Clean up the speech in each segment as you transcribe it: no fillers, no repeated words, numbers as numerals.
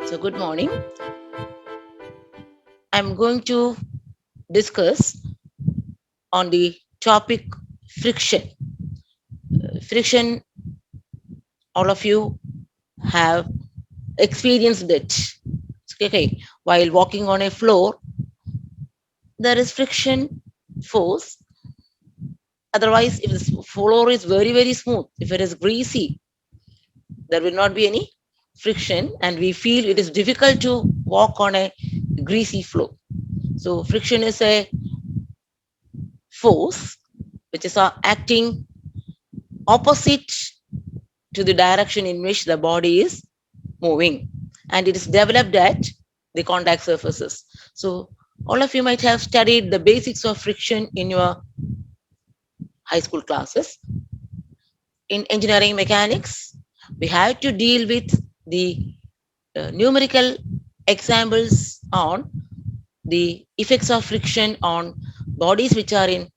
So, good morning. I'm going to discuss on the topic friction. Friction, all of you have experienced it. Okay, while walking on a floor, there is friction force. Otherwise, if the floor is very, very smooth, if it is greasy, there will not be any friction, and we feel it is difficult to walk on a greasy floor. So, friction is a force which is acting opposite to the direction in which the body is moving, and it is developed at the contact surfaces. So all of you might have studied the basics of friction in your high school classes. In engineering mechanics, we have to deal with the numerical examples on the effects of friction on bodies which are in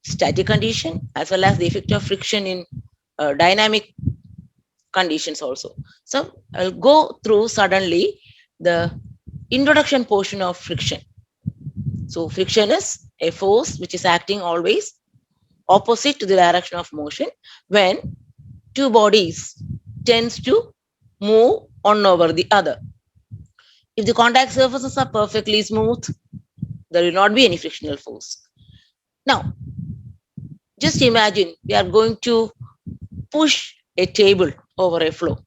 static condition, as well as the effect of friction in dynamic conditions also. So I'll go through suddenly the introduction portion of friction. So friction is a force which is acting always opposite to the direction of motion when two bodies tends to move one over the other. If the contact surfaces are perfectly smooth, there will not be any frictional force. Now, just imagine we are going to push a table over a floor.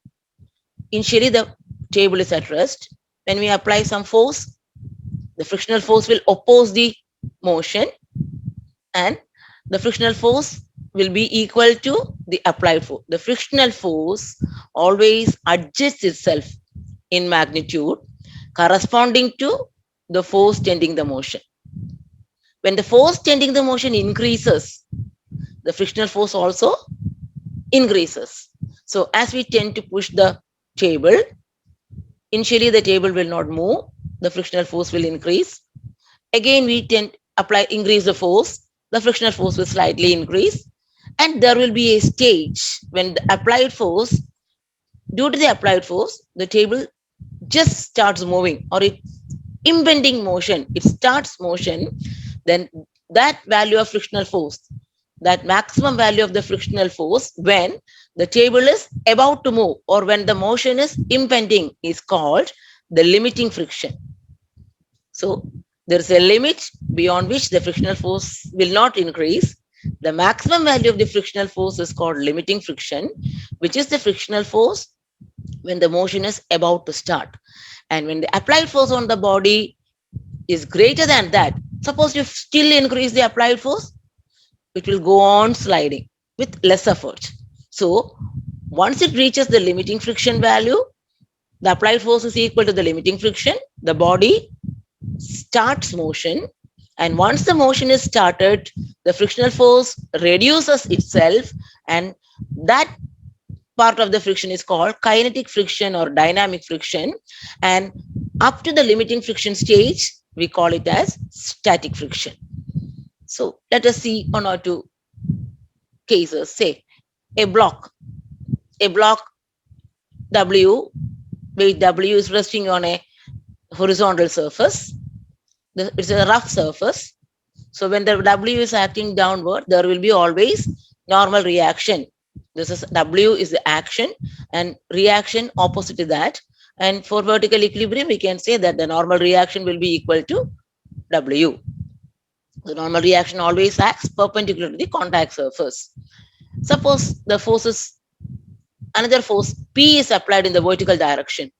Initially, the table is at rest. When we apply some force, the frictional force will oppose the motion, and the frictional force will be equal to the applied force. The frictional force always adjusts itself in magnitude corresponding to the force tending the motion. When the force tending the motion increases, the frictional force also increases. So as we tend to push the table, initially the table will not move, the frictional force will increase. Again, we tend apply increase the force, the frictional force will slightly increase, and there will be a stage when the applied force, due to the applied force, the table just starts moving, or it impending motion, it starts motion. Then that value of frictional force, that maximum value of the frictional force when the table is about to move or when the motion is impending, is called the limiting friction. So there is a limit beyond which the frictional force will not increase. The maximum value of the frictional force is called limiting friction, which is the frictional force when the motion is about to start. And when the applied force on the body is greater than that, suppose you still increase the applied force, it will go on sliding with less effort. So once it reaches the limiting friction value, the applied force is equal to the limiting friction, the body starts motion, and once the motion is started, the frictional force reduces itself, and that part of the friction is called kinetic friction or dynamic friction, and up to the limiting friction stage we call it as static friction. So let us see one or two cases. Say a block, a block W, weight W is resting on a horizontal surface. It's a rough surface. So when the W is acting downward, there will be always normal reaction. This is W is the action, and reaction opposite to that. And for vertical equilibrium, we can say that the normal reaction will be equal to W. The normal reaction always acts perpendicular to the contact surface. Suppose the force is another force P is applied in the vertical direction.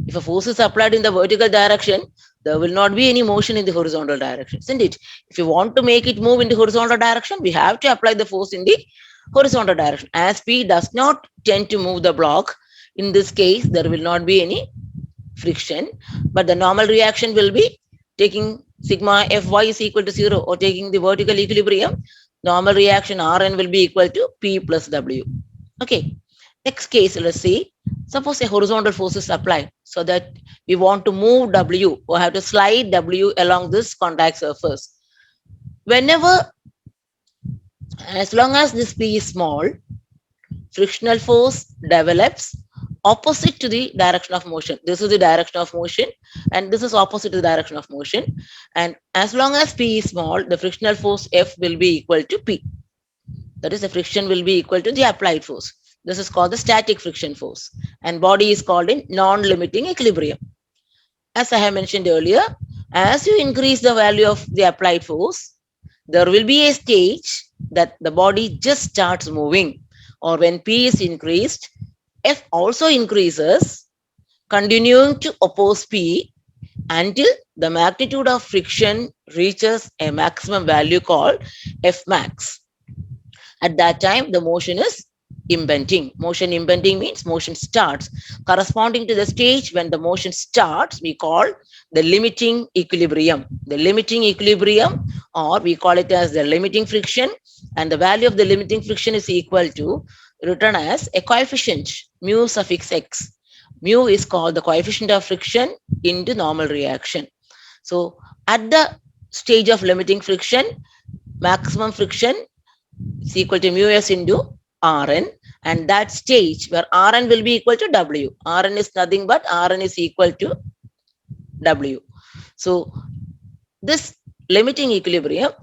If a force is applied in the vertical direction, there will not be any motion in the horizontal direction, isn't it? If you want to make it move in the horizontal direction, we have to apply the force in the horizontal direction. As P does not tend to move the block, in this case, there will not be any friction, but the normal reaction will be taking sigma Fy is equal to 0, or taking the vertical equilibrium, normal reaction Rn will be equal to P plus W. Okay, next case, let's see. Suppose a horizontal force is applied so that we want to move W or have to slide W along this contact surface. Whenever, as long as this P is small, frictional force develops opposite to the direction of motion. This is the direction of motion, and this is opposite to the direction of motion. And as long as P is small, the frictional force F will be equal to P. That is, the friction will be equal to the applied force. This is called the static friction force, and body is called in non-limiting equilibrium. As I have mentioned earlier, as you increase the value of the applied force, there will be a stage that the body just starts moving, or when P is increased, F also increases, continuing to oppose P until the magnitude of friction reaches a maximum value called F max. At that time, the motion is impending. Motion impending means motion starts. Corresponding to the stage when the motion starts, we call the limiting equilibrium. The limiting equilibrium, or we call it as the limiting friction, and the value of the limiting friction is equal to, written as a coefficient mu suffix x. Mu is called the coefficient of friction into normal reaction. So at the stage of limiting friction, maximum friction is equal to mu s into Rn, and that stage where Rn will be equal to W. Rn is nothing but Rn is equal to W. So this limiting equilibrium,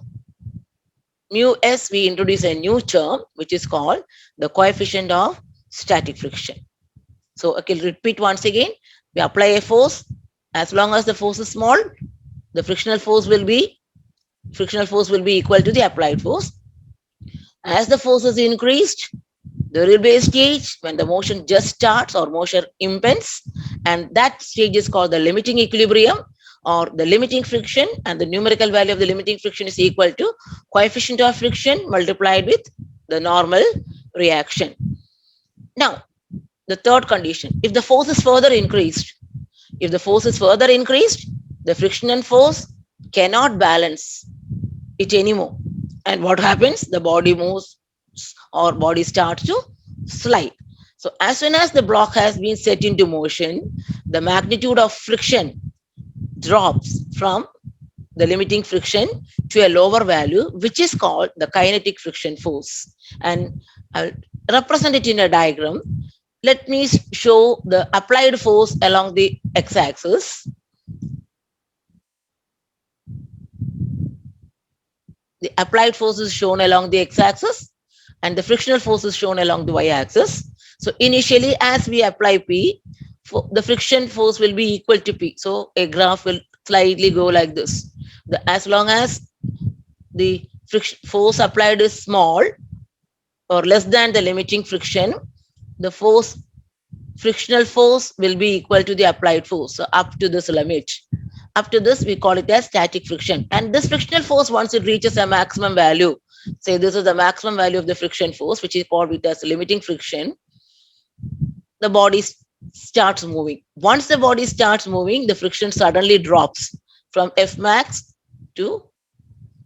mu s, we introduce a new term which is called the coefficient of static friction. So I can repeat once again. We apply a force. As long as the force is small, the frictional force will be equal to the applied force. As the force is increased, there will be a stage when the motion just starts or motion impends, and that stage is called the limiting equilibrium or the limiting friction, and the numerical value of the limiting friction is equal to coefficient of friction multiplied with the normal reaction. Now, the third condition, if the force is further increased, the frictional force cannot balance it anymore. And what happens? The body moves, or body starts to slide. So as soon as the block has been set into motion, the magnitude of friction drops from the limiting friction to a lower value, which is called the kinetic friction force. And I'll represent it in a diagram. Let me show the applied force along the x-axis. The applied force is shown along the x-axis, and the frictional force is shown along the y-axis. So initially, as we apply P, the friction force will be equal to P. So a graph will slightly go like this. As long as the friction force applied is small or less than the limiting friction, the frictional force will be equal to the applied force. So up to this limit. Up to this, we call it as static friction. And this frictional force, once it reaches a maximum value, say this is the maximum value of the friction force, which is called it as limiting friction, the body starts moving. Once the body starts moving, the friction suddenly drops from F max to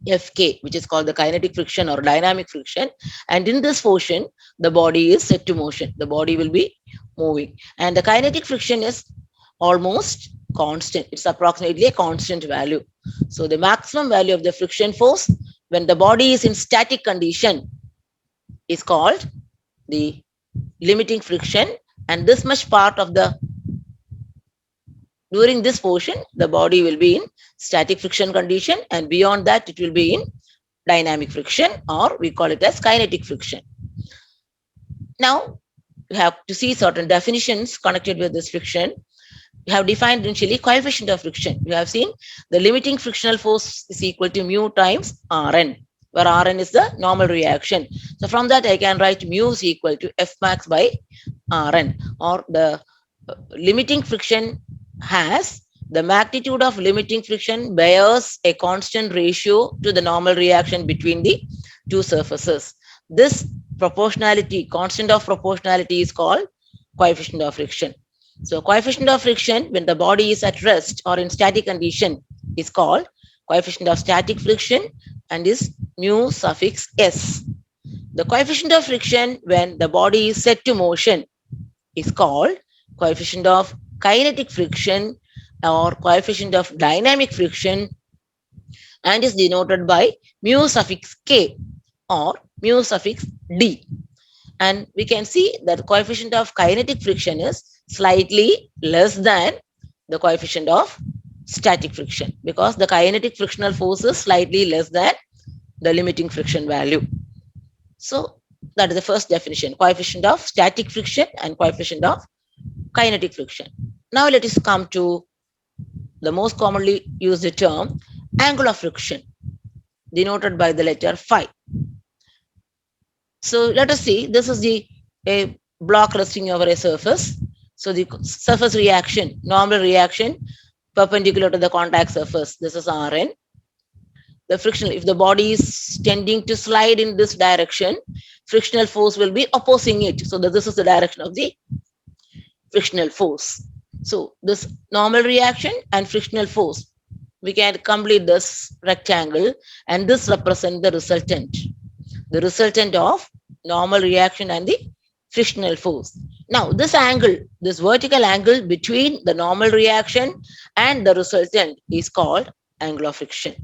Fk, which is called the kinetic friction or dynamic friction. And in this portion, the body is set to motion. The body will be moving. And the kinetic friction is almost constant. It's approximately a constant value. So the maximum value of the friction force when the body is in static condition is called the limiting friction. And this much part of during this portion, the body will be in static friction condition, and beyond that, it will be in dynamic friction, or we call it as kinetic friction. Now, you have to see certain definitions connected with this friction. We have defined initially coefficient of friction. You have seen the limiting frictional force is equal to mu times Rn, where Rn is the normal reaction. So from that, I can write mu is equal to F max by Rn, or the limiting friction has the magnitude of limiting friction bears a constant ratio to the normal reaction between the two surfaces. This proportionality, constant of proportionality, is called coefficient of friction. So coefficient of friction when the body is at rest or in static condition is called coefficient of static friction and is mu suffix s. The coefficient of friction when the body is set to motion is called coefficient of kinetic friction or coefficient of dynamic friction and is denoted by mu suffix k or mu suffix d. And we can see that the coefficient of kinetic friction is slightly less than the coefficient of static friction, because the kinetic frictional force is slightly less than the limiting friction value. So that is the first definition: coefficient of static friction and coefficient of kinetic friction. Now let us come to the most commonly used term, angle of friction, denoted by the letter phi. So let us see, this is the a block resting over a surface. So the surface reaction, normal reaction perpendicular to the contact surface, this is Rn. The frictional, if the body is tending to slide in this direction, frictional force will be opposing it. So this is the direction of the frictional force. So this normal reaction and frictional force, we can complete this rectangle, and this represents the resultant of normal reaction and the frictional force. Now this angle, this vertical angle between the normal reaction and the resultant is called angle of friction.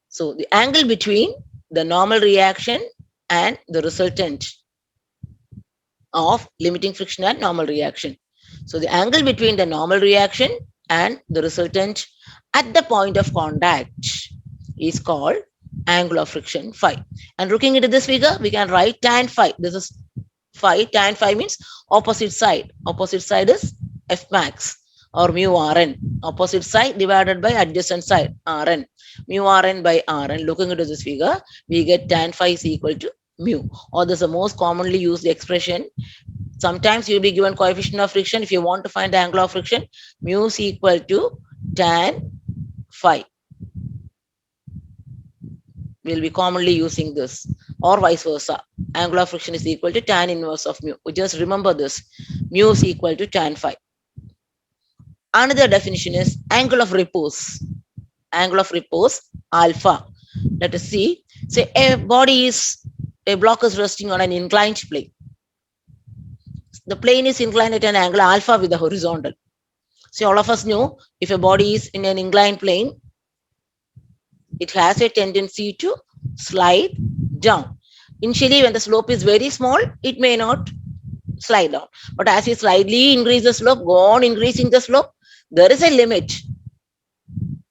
So the angle between the normal reaction and the resultant of limiting friction and normal reaction. So the angle between the normal reaction and the resultant at the point of contact is called angle of friction phi. And looking into this figure, we can write tan phi. This is phi. Tan phi means opposite side. Opposite side is F max or mu Rn. Opposite side divided by adjacent side Rn. Mu Rn by Rn. Looking into this figure, we get tan phi is equal to mu, or this is the most commonly used expression. Sometimes you'll be given coefficient of friction. If you want to find the angle of friction, mu is equal to tan phi. We'll be commonly using this, or vice versa. Angle of friction is equal to tan inverse of mu. Just remember this. Mu is equal to tan phi. Another definition is angle of repose. Angle of repose, alpha. Let us see. Say a block is resting on an inclined plane. The plane is inclined at an angle alpha with the horizontal. So all of us know, if a body is in an inclined plane, it has a tendency to slide down. Initially, when the slope is very small, it may not slide down. But as you slightly increase the slope, go on increasing the slope, there is a limit.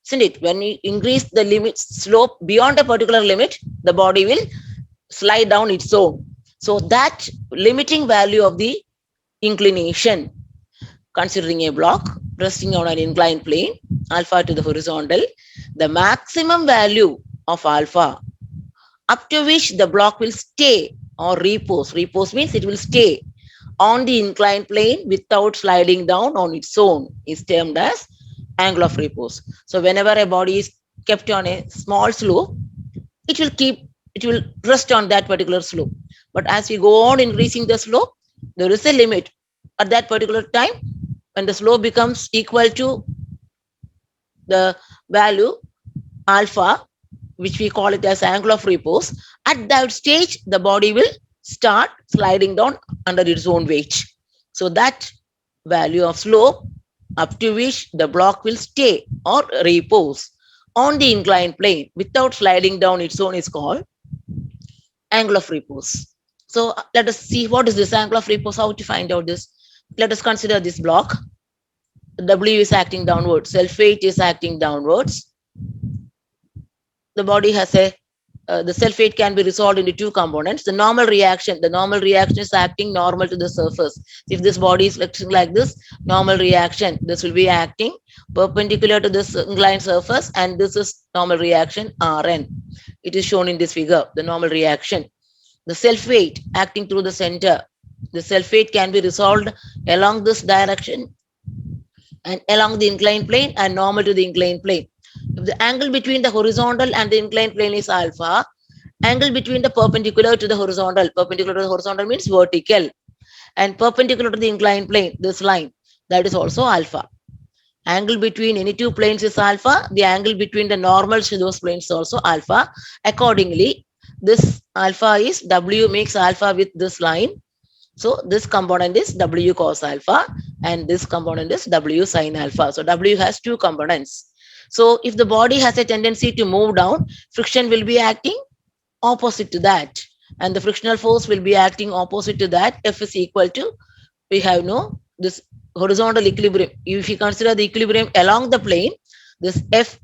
Isn't it? When you increase the limit slope beyond a particular limit, the body will slide down its own. So that limiting value of the inclination, considering a block resting on an inclined plane, alpha to the horizontal, the maximum value of alpha up to which the block will stay or repose. Repose means it will stay on the inclined plane without sliding down on its own is termed as angle of repose. So whenever a body is kept on a small slope, it will rest on that particular slope. But as we go on increasing the slope, there is a limit. At that particular time, when the slope becomes equal to the value alpha, which we call it as angle of repose, at that stage, the body will start sliding down under its own weight. So that value of slope up to which the block will stay or repose on the inclined plane without sliding down its own is called angle of repose. So let us see what is this angle of repose, how to find out this. Let us consider this block. W is acting downwards, self weight is acting downwards. The body has the self weight can be resolved into two components. The normal reaction is acting normal to the surface. If this body is acting like this, normal reaction, this will be acting perpendicular to this inclined surface, and this is normal reaction Rn. It is shown in this figure, the normal reaction. The self weight acting through the center, the self weight can be resolved along this direction and along the inclined plane and normal to the inclined plane. If the angle between the horizontal and the inclined plane is alpha, angle between the perpendicular to the horizontal means vertical, and perpendicular to the inclined plane, this line, that is also alpha. Angle between any two planes is alpha. The angle between the normal to those planes is also alpha. Accordingly, this alpha is W makes alpha with this line. So this component is W cos alpha and this component is W sin alpha. So W has two components. So if the body has a tendency to move down, friction will be acting opposite to that. and the frictional force will be acting opposite to that. F is equal to, we have no this horizontal equilibrium. If you consider the equilibrium along the plane, this F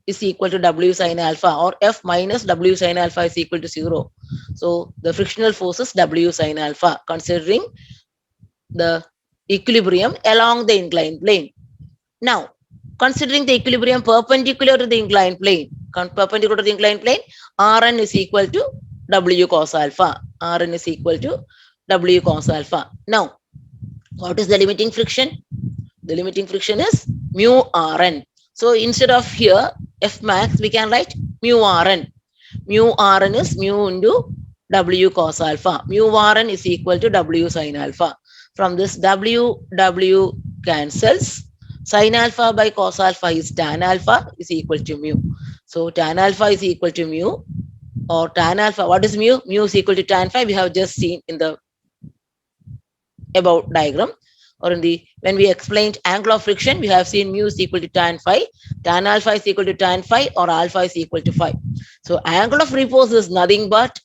is equal to W sine alpha, or F minus W sine alpha is equal to 0. So the frictional force is W sine alpha, considering the equilibrium along the inclined plane. Now, considering the equilibrium perpendicular to the inclined plane, perpendicular to the inclined plane, Rn is equal to W cos alpha. Rn is equal to W cos alpha. Now, what is the limiting friction? The limiting friction is mu Rn. So instead of here F max, we can write mu Rn. Mu Rn is mu into W cos alpha. Mu Rn is equal to W sin alpha. From this W cancels. Sin alpha by cos alpha is tan alpha is equal to mu. So tan alpha is equal to mu, or tan alpha. What is mu? Mu is equal to tan phi. We have just seen in the above diagram, or in the when we explained angle of friction, we have seen mu is equal to tan phi, tan alpha is equal to tan phi, or alpha is equal to phi. So angle of repose is nothing but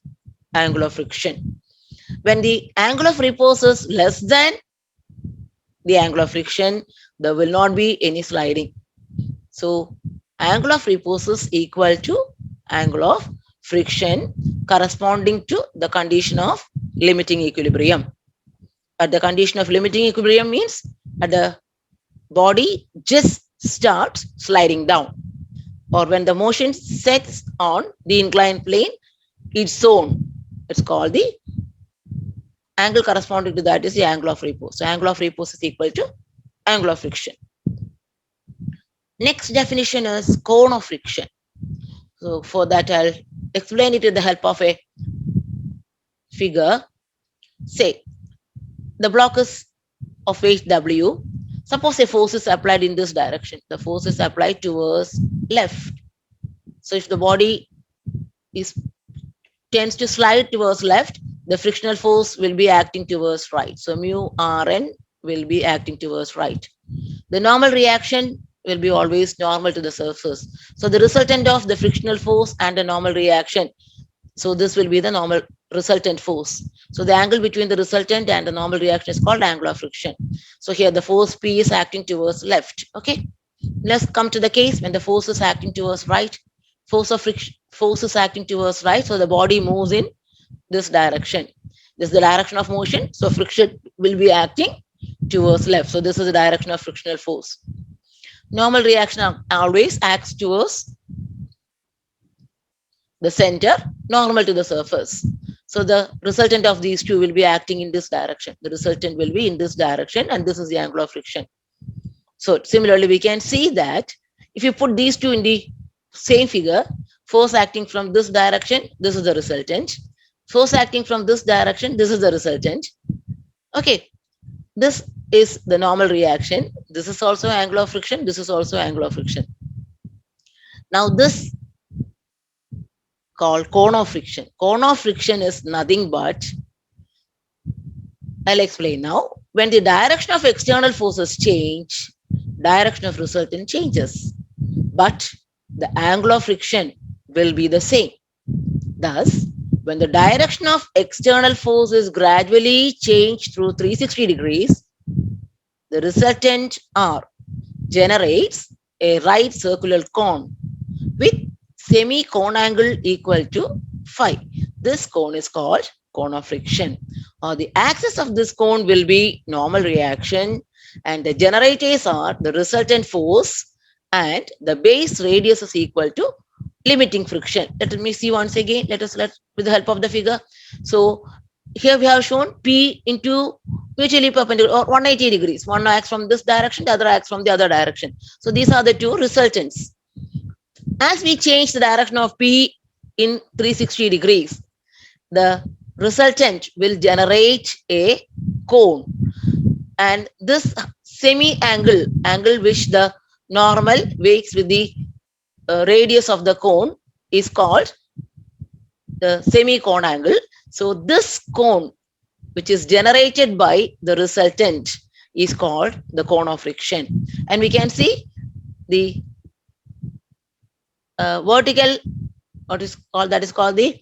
angle of friction. When the angle of repose is less than the angle of friction, there will not be any sliding. So angle of repose is equal to angle of friction corresponding to the condition of limiting equilibrium. At the condition of limiting equilibrium means at the body just starts sliding down, or when the motion sets on the inclined plane, its own, it's called the angle corresponding to that is the angle of repose. So angle of repose is equal to angle of friction. Next definition is cone of friction. So for that, I'll explain it with the help of a figure. Say the block is of weight W. Suppose a force is applied in this direction. The force is applied towards left. So if the body tends to slide towards left, the frictional force will be acting towards right. So mu Rn will be acting towards right. The normal reaction will be always normal to the surface. So the resultant of the frictional force and the normal reaction, so this will be the normal resultant force. So the angle between the resultant and the normal reaction is called angle of friction. So here the force P is acting towards left. Okay, let's come to the case when the force is acting towards right. Force of friction, force is acting towards right, so the body moves in this direction. This is the direction of motion, so friction will be acting towards left. So this is the direction of frictional force. Normal reaction always acts towards the center, normal to the surface. So the resultant of these two will be acting in this direction. The resultant will be in this direction, and this is the angle of friction. So similarly, we can see that if you put these two in the same figure, force acting from this direction, this is the resultant. Force acting from this direction, this is the resultant. Okay, this is the normal reaction. This is also angle of friction. This is also angle of friction. Now this called cone of friction. Cone of friction is nothing but, I'll explain now. When the direction of external forces change, direction of resultant changes, but the angle of friction will be the same. Thus, when the direction of external force is gradually changed through 360 degrees, the resultant R generates a right circular cone with semi-cone angle equal to phi. This cone is called cone of friction. The axis of this cone will be normal reaction, and the generators are the resultant force, and the base radius is equal to limiting friction. Let me see once again. Let with the help of the figure. So here we have shown P into mutually perpendicular or 180 degrees. One acts from this direction, the other acts from the other direction. So these are the two resultants. As we change the direction of P in 360 degrees, the resultant will generate a cone, and this semi-angle, angle which the normal makes with the radius of the cone, is called the semi-cone angle. So this cone which is generated by the resultant is called the cone of friction. And we can see the vertical, what is called, that is called the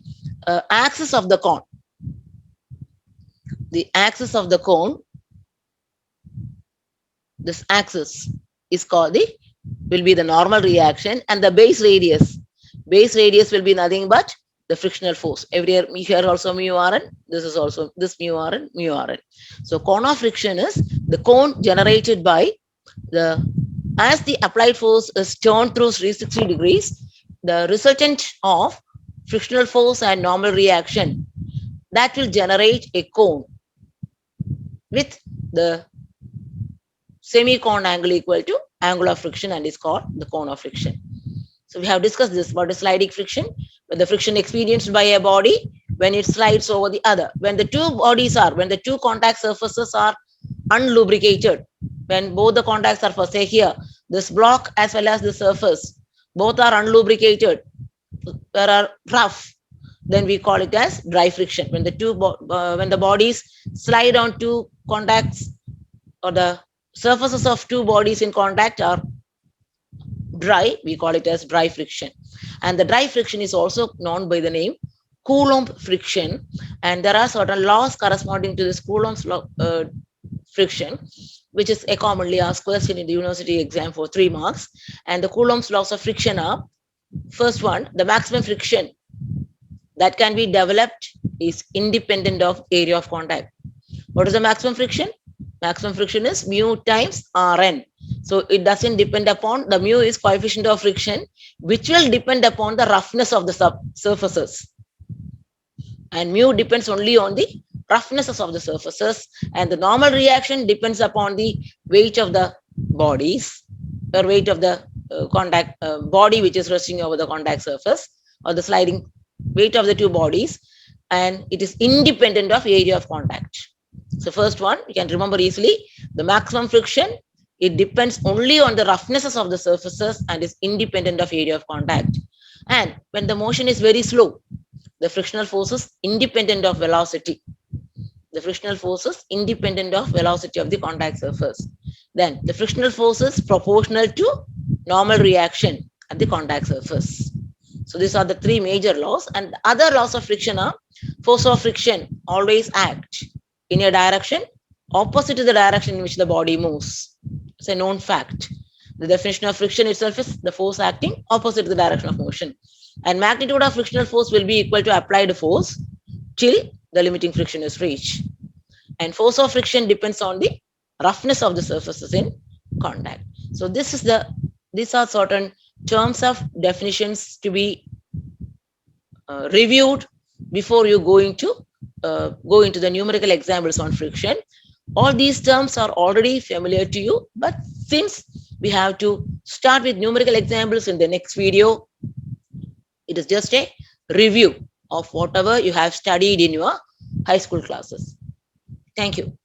axis of the cone. the axis of the cone, this axis is called the will be the normal reaction, and the base radius will be nothing but the frictional force. Every here also mu rn, this is also this mu rn, mu rn. So cone of friction is the cone generated by the as the applied force is turned through 360 degrees, the resultant of frictional force and normal reaction that will generate a cone with the semi-cone angle equal to angle of friction, and is called the cone of friction. So we have discussed this. What is sliding friction? When the friction experienced by a body when it slides over the other. When the two contact surfaces are unlubricated, when both the contacts are, for say here, this block as well as the surface, both are unlubricated, there are rough, then we call it as dry friction. When the bodies slide on two contacts, or the surfaces of two bodies in contact are dry, we call it as dry friction. And the dry friction is also known by the name Coulomb friction, and there are certain laws corresponding to this Coulomb's law, friction, which is a commonly asked question in the university exam for 3 marks. And the Coulomb's laws of friction are: first one, the maximum friction that can be developed is independent of area of contact. What is the maximum friction? Maximum friction is mu times Rn. So it doesn't depend upon, the mu is coefficient of friction, which will depend upon the roughness of the surfaces. And mu depends only on the roughnesses of the surfaces, and the normal reaction depends upon the weight of the bodies, or weight of the contact body which is resting over the contact surface, or the sliding weight of the two bodies, and it is independent of area of contact. So first one, you can remember easily, the maximum friction, it depends only on the roughnesses of the surfaces and is independent of area of contact. And when the motion is very slow, the frictional force is independent of velocity. The frictional force is independent of velocity of the contact surface. Then the frictional force is proportional to normal reaction at the contact surface. So these are the three major laws, and the other laws of friction are: force of friction always act in a direction opposite to the direction in which the body moves. It's a known fact. The definition of friction itself is the force acting opposite to the direction of motion. And magnitude of frictional force will be equal to applied force till the limiting friction is reached. And force of friction depends on the roughness of the surfaces in contact. So these are certain terms of definitions to be reviewed before you go into the numerical examples on friction. All these terms are already familiar to you, but since we have to start with numerical examples in the next video, it is just a review of whatever you have studied in your high school classes. Thank you.